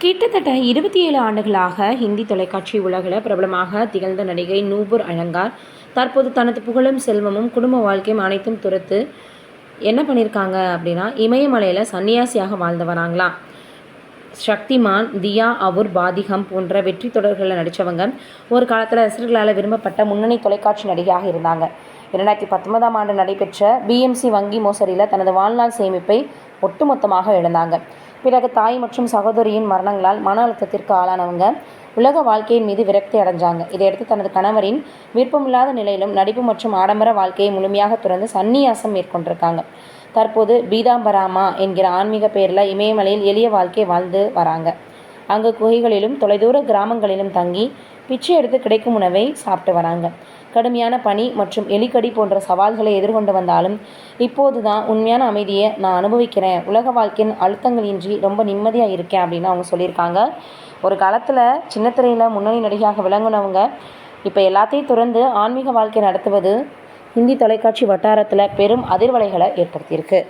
கிட்டத்தட்ட 27 ஆண்டுகளாக ஹிந்தி தொலைக்காட்சி உலகில் பிரபலமாக திகழ்ந்த நடிகை நூபுர் அலங்கார் தற்போது தனது புகழும் செல்வமும் குடும்ப வாழ்க்கையும் அனைத்தும் துறத்து என்ன பண்ணியிருக்காங்க அப்படின்னா, இமயமலையில் சன்னியாசியாக வாழ்ந்து வராங்களாம். சக்திமான், தியா அவுர் பாதிகம் போன்ற வெற்றி தொடர்களில் நடித்தவங்க ஒரு காலத்தில் ரசிகர்களால் விரும்பப்பட்ட முன்னணி தொலைக்காட்சி நடிகையாக இருந்தாங்க. 2019ஆம் ஆண்டு நடைபெற்ற பிஎம்சி வங்கி மோசடியில் தனது வாழ்நாள் சேமிப்பை ஒட்டுமொத்தமாக இழந்தாங்க. பிறகு தாய் மற்றும் சகோதரியின் மரணங்களால் மன அழுத்தத்திற்கு ஆளானவங்க உலக வாழ்க்கையின் மீது விரக்தி அடைஞ்சாங்க. இதையடுத்து தனது கணவரின் விருப்பமில்லாத நிலையிலும் நடிப்பு மற்றும் ஆடம்பர வாழ்க்கையை முழுமையாக துறந்து சந்நியாசம் மேற்கொண்டிருக்காங்க. தற்போது பீதாம்பராமா என்கிற ஆன்மீக பெயரில் இமயமலையில் எளிய வாழ்க்கை வாழ்ந்து வராங்க. அங்கு குகைகளிலும் தொலைதூர கிராமங்களிலும் தங்கி பிச்சை எடுத்து கிடைக்கும் உணவை சாப்பிட்டு வராங்க. கடுமையான பனி மற்றும் எலிக்கடி போன்ற சவால்களை எதிர்கொண்டு வந்தாலும் இப்போது தான் உண்மையான அமைதியை நான் அனுபவிக்கிறேன், உலக வாழ்க்கையின் அழுத்தங்களின்றி ரொம்ப நிம்மதியாக இருக்கேன் அப்படின்னு அவங்க சொல்லியிருக்காங்க. ஒரு காலத்தில் சின்னத்திரையில் முன்னணி நடிகையாக விளங்குனவங்க இப்போ எல்லாத்தையும் துறந்து ஆன்மீக வாழ்க்கை நடத்துவது ஹிந்தி தொலைக்காட்சி வட்டாரத்தில் பெரும் அதிர்வலைகளை ஏற்படுத்தியிருக்கு.